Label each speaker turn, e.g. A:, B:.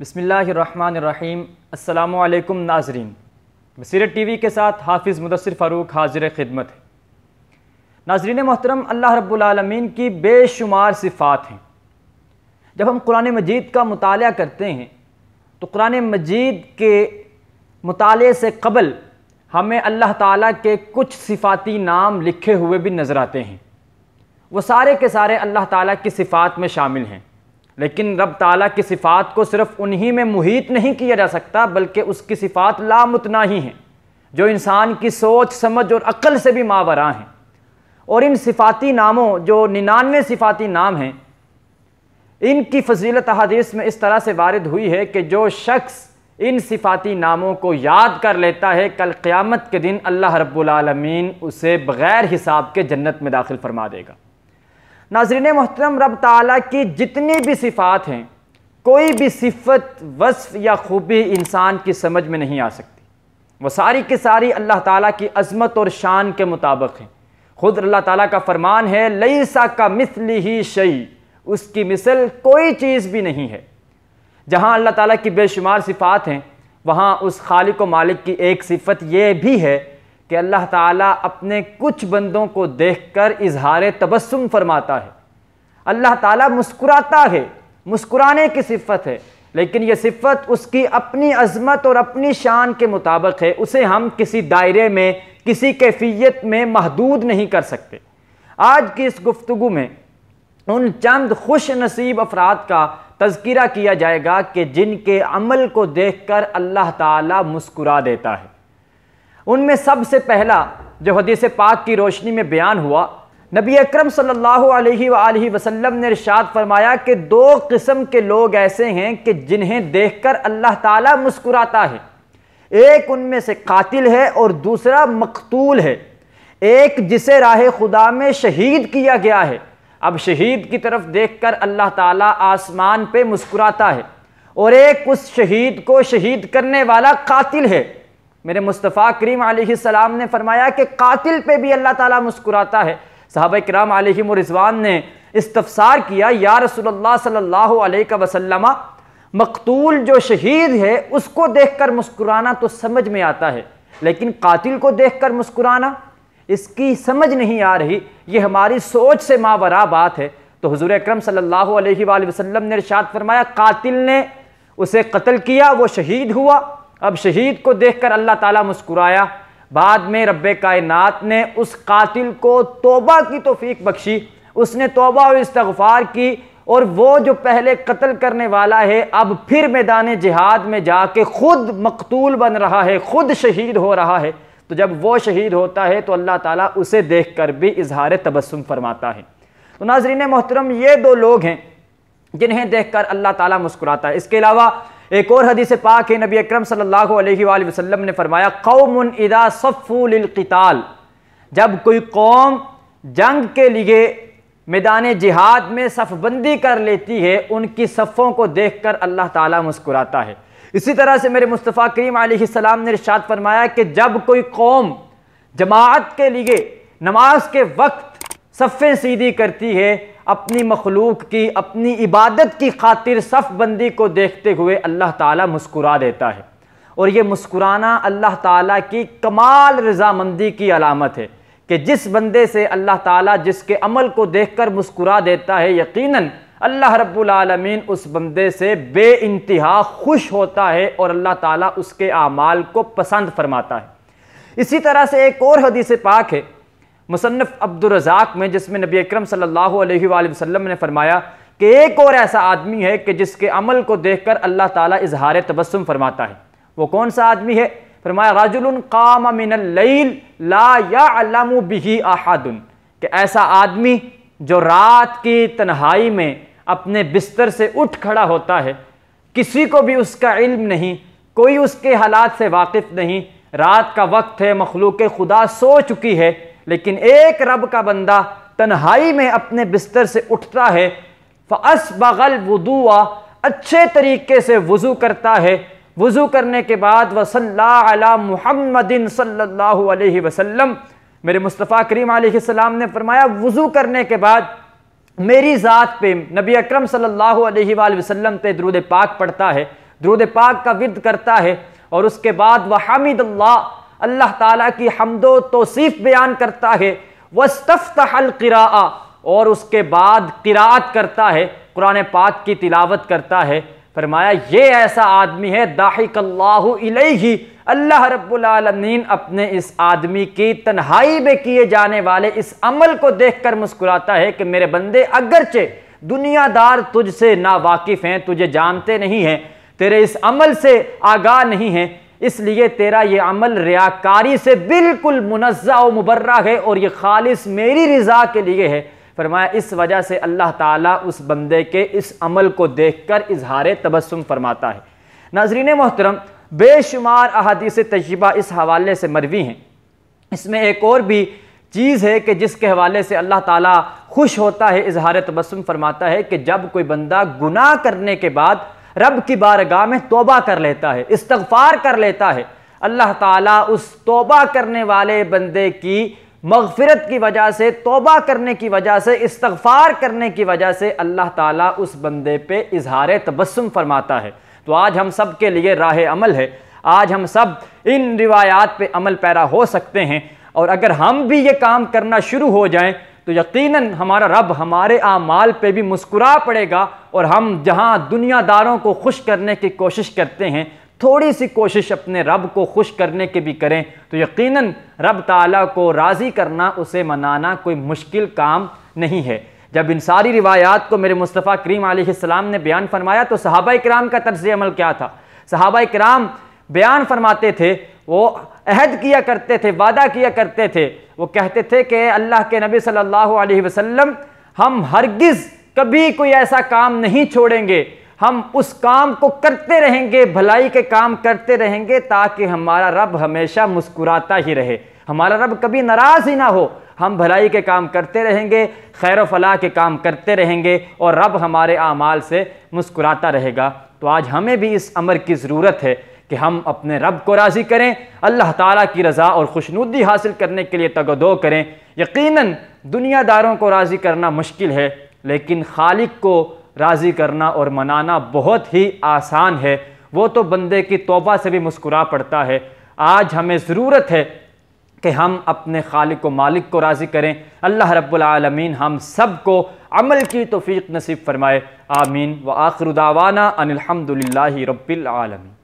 A: بسم اللہ الرحمن الرحیم۔ السلام علیکم ناظرین، بصیرت ٹی وی کے ساتھ حافظ مدثر فاروق حاضر خدمت ہے۔ ناظرین محترم، اللہ رب العالمین کی بے شمار صفات ہیں۔ جب ہم قرآن مجید کا مطالعہ کرتے ہیں تو قرآن مجید کے مطالعے سے قبل ہمیں اللہ تعالیٰ کے کچھ صفاتی نام لکھے ہوئے بھی نظر آتے ہیں۔ وہ سارے کے سارے اللہ تعالیٰ کی صفات میں شامل ہیں، لیکن رب تعالیٰ کی صفات کو صرف انہی میں محیط نہیں کیا جا سکتا، بلکہ اس کی صفات لامتناہی ہیں جو انسان کی سوچ سمجھ اور عقل سے بھی ماوراء ہیں۔ اور ان صفاتی ناموں جو 99 صفاتی نام ہیں، ان کی فضیلت احادیث میں اس طرح سے وارد ہوئی ہے کہ جو شخص ان صفاتی ناموں کو یاد کر لیتا ہے، کل قیامت کے دن اللہ رب العالمین اسے بغیر حساب کے جنت میں داخل فرما دے گا۔ ناظرین محترم، رب تعالیٰ کی جتنی بھی صفات ہیں، کوئی بھی صفت، وصف یا خوبی انسان کی سمجھ میں نہیں آ سکتی۔ وہ ساری کی ساری اللہ تعالیٰ کی عظمت اور شان کے مطابق ہیں۔ خود اللہ تعالیٰ کا فرمان ہے، لیسا کمثلہ شیء، اس کی مثل کوئی چیز بھی نہیں ہے۔ جہاں اللہ تعالیٰ کی بے شمار صفات ہیں، وہاں اس خالق و مالک کی ایک صفت یہ بھی ہے کہ اللہ تعالیٰ اپنے کچھ بندوں کو دیکھ کر اظہار تبسم فرماتا ہے۔ اللہ تعالیٰ مسکراتا ہے، مسکرانے کی صفت ہے، لیکن یہ صفت اس کی اپنی عظمت اور اپنی شان کے مطابق ہے۔ اسے ہم کسی دائرے میں، کسی کیفیت میں محدود نہیں کر سکتے۔ آج کی اس گفتگو میں ان چند خوش نصیب افراد کا تذکرہ کیا جائے گا کہ جن کے عمل کو دیکھ کر اللہ تعالیٰ مسکرا دیتا ہے۔ ان میں سب سے پہلا جو حدیث پاک کی روشنی میں بیان ہوا، نبی اکرم صلی اللہ علیہ وآلہ وسلم نے ارشاد فرمایا کہ 2 قسم کے لوگ ایسے ہیں کہ جنہیں دیکھ کر اللہ تعالیٰ مسکراتا ہے۔ ایک ان میں سے قاتل ہے اور دوسرا مقتول ہے۔ ایک جسے راہ خدا میں شہید کیا گیا ہے، اب شہید کی طرف دیکھ کر اللہ تعالیٰ آسمان پہ مسکراتا ہے، اور ایک اس شہید کو شہید کرنے والا قاتل ہے۔ میرے مصطفیٰ کریم علیہ السلام نے فرمایا کہ قاتل پہ بھی اللہ تعالیٰ مسکراتا ہے۔ صحابہ کرام علیہم رضوان نے استفسار کیا، یا رسول اللہ صلی اللہ علیہ وسلم، مقتول جو شہید ہے اس کو دیکھ کر مسکرانا تو سمجھ میں آتا ہے، لیکن قاتل کو دیکھ کر مسکرانا اس کی سمجھ نہیں آ رہی، یہ ہماری سوچ سے ماوراء بات ہے۔ تو حضور اکرم صلی اللہ علیہ وآلہ وسلم نے ارشاد فرمایا، قاتل نے اسے قتل کیا، وہ شہید ہوا، اب شہید کو دیکھ کر اللہ تعالیٰ مسکرایا۔ بعد میں رب کائنات نے اس قاتل کو توبہ کی توفیق بخشی، اس نے توبہ و استغفار کی، اور وہ جو پہلے قتل کرنے والا ہے اب پھر میدان جہاد میں جا کے خود مقتول بن رہا ہے، خود شہید ہو رہا ہے۔ تو جب وہ شہید ہوتا ہے تو اللہ تعالیٰ اسے دیکھ کر بھی اظہار تبسم فرماتا ہے۔ تو ناظرین محترم، یہ 2 لوگ ہیں جنہیں دیکھ کر اللہ تعالیٰ مسکراتا ہے۔ اس کے علاوہ ایک اور حدیث پاک ہے، نبی اکرم صلی اللہ علیہ وآلہ وسلم نے فرمایا، قوم اذا صفوا للقتال، جب کوئی قوم جنگ کے لیے میدان جہاد میں صف بندی کر لیتی ہے، ان کی صفوں کو دیکھ کر اللہ تعالیٰ مسکراتا ہے۔ اسی طرح سے میرے مصطفیٰ کریم علیہ السلام نے ارشاد فرمایا کہ جب کوئی قوم جماعت کے لیے نماز کے وقت صفیں سیدھی کرتی ہے، اپنی مخلوق کی، اپنی عبادت کی خاطر صف بندی کو دیکھتے ہوئے اللہ تعالیٰ مسکرا دیتا ہے۔ اور یہ مسکرانا اللہ تعالیٰ کی کمال رضامندی کی علامت ہے کہ جس بندے سے اللہ تعالیٰ جس کے عمل کو دیکھ کر مسکرا دیتا ہے، یقیناً اللہ رب العالمین اس بندے سے بے انتہا خوش ہوتا ہے اور اللہ تعالیٰ اس کے اعمال کو پسند فرماتا ہے۔ اسی طرح سے ایک اور حدیث پاک ہے مصنف عبدالرزاق میں، جس میں نبی اکرم صلی اللہ علیہ وآلہ وسلم نے فرمایا کہ ایک اور ایسا آدمی ہے کہ جس کے عمل کو دیکھ کر اللہ تعالیٰ اظہار تبسم فرماتا ہے۔ وہ کون سا آدمی ہے؟ فرمایا، رجل قام من اللیل لا یعلم بہ احد، کہ ایسا آدمی جو رات کی تنہائی میں اپنے بستر سے اٹھ کھڑا ہوتا ہے، کسی کو بھی اس کا علم نہیں، کوئی اس کے حالات سے واقف نہیں، رات کا وقت ہے، مخلوق خدا سو چکی ہے، لیکن ایک رب کا بندہ تنہائی میں اپنے بستر سے اٹھتا ہے، فَأَسْبَغَ الْوُضُوءَ، اچھے طریقے سے وضو کرتا ہے، وضو کرنے کے بعد وَصَلَّى عَلَى مُحَمَّدٍ صلی اللہ علیہ وسلم، میرے مصطفیٰ کریم علیہ السلام نے فرمایا وضو کرنے کے بعد میری ذات پہ نبی اکرم صلی اللہ علیہ وآلہ وسلم پہ درود پاک پڑھتا ہے، درود پاک کا ورد کرتا ہے اور اس کے بعد وحمد اللہ، اللہ تعالیٰ کی حمد و توصیف بیان کرتا ہے، واستفتح القراءہ، اور اس کے بعد قراءت کرتا ہے، قرآن پاک کی تلاوت کرتا ہے، فرمایا یہ ایسا آدمی ہے ضحک اللہ الیہ، اللہ رب العالمین اپنے اس آدمی کی تنہائی میں کیے جانے والے اس عمل کو دیکھ کر مسکراتا ہے کہ میرے بندے اگرچہ دنیا دار تجھ سے ناواقف ہیں، تجھے جانتے نہیں ہیں، تیرے اس عمل سے آگاہ نہیں ہیں، اس لیے تیرا یہ عمل ریاکاری سے بالکل منزہ و مبرہ ہے اور یہ خالص میری رضا کے لیے ہے۔ فرمایا اس وجہ سے اللہ تعالیٰ اس بندے کے اس عمل کو دیکھ کر اظہار تبسم فرماتا ہے۔ ناظرین محترم، بے شمار احادیث طیبہ اس حوالے سے مروی ہیں۔ اس میں ایک اور بھی چیز ہے کہ جس کے حوالے سے اللہ تعالیٰ خوش ہوتا ہے، اظہار تبسم فرماتا ہے کہ جب کوئی بندہ گناہ کرنے کے بعد رب کی بارگاہ میں توبہ کر لیتا ہے، استغفار کر لیتا ہے، اللہ تعالیٰ اس توبہ کرنے والے بندے کی مغفرت کی وجہ سے، توبہ کرنے کی وجہ سے، استغفار کرنے کی وجہ سے اللہ تعالیٰ اس بندے پہ اظہار تبسم فرماتا ہے۔ تو آج ہم سب کے لیے راہ عمل ہے، آج ہم سب ان روایات پہ عمل پیرا ہو سکتے ہیں، اور اگر ہم بھی یہ کام کرنا شروع ہو جائیں تو یقیناً ہمارا رب ہمارے اعمال پہ بھی مسکرا پڑے گا، اور ہم جہاں دنیا داروں کو خوش کرنے کی کوشش کرتے ہیں، تھوڑی سی کوشش اپنے رب کو خوش کرنے کی بھی کریں تو یقیناً رب تعالیٰ کو راضی کرنا، اسے منانا کوئی مشکل کام نہیں ہے۔ جب ان ساری روایات کو میرے مصطفیٰ کریم علیہ السلام نے بیان فرمایا تو صحابہ کرام کا طرز عمل کیا تھا؟ صحابہ کرام بیان فرماتے تھے، وہ عہد کیا کرتے تھے، وعدہ کیا کرتے تھے، وہ کہتے تھے کہ اللہ کے نبی صلی اللہ علیہ وسلم ہم ہرگز کبھی کوئی ایسا کام نہیں چھوڑیں گے، ہم اس کام کو کرتے رہیں گے، بھلائی کے کام کرتے رہیں گے تاکہ ہمارا رب ہمیشہ مسکراتا ہی رہے، ہمارا رب کبھی ناراض ہی نہ ہو، ہم بھلائی کے کام کرتے رہیں گے، خیر و فلاح کے کام کرتے رہیں گے، اور رب ہمارے اعمال سے مسکراتا رہے گا۔ تو آج ہمیں بھی اس امر کی ضرورت ہے کہ ہم اپنے رب کو راضی کریں، اللہ تعالیٰ کی رضا اور خوشنودی حاصل کرنے کے لیے تگ و دو کریں۔ یقیناً دنیا داروں کو راضی کرنا مشکل ہے، لیکن خالق کو راضی کرنا اور منانا بہت ہی آسان ہے، وہ تو بندے کی توبہ سے بھی مسکرا پڑتا ہے۔ آج ہمیں ضرورت ہے کہ ہم اپنے خالق و مالک کو راضی کریں۔ اللہ رب العالمین ہم سب کو عمل کی توفیق نصیب فرمائے، آمین۔ وآخر دعوانا ان الحمد للہ رب العالمین۔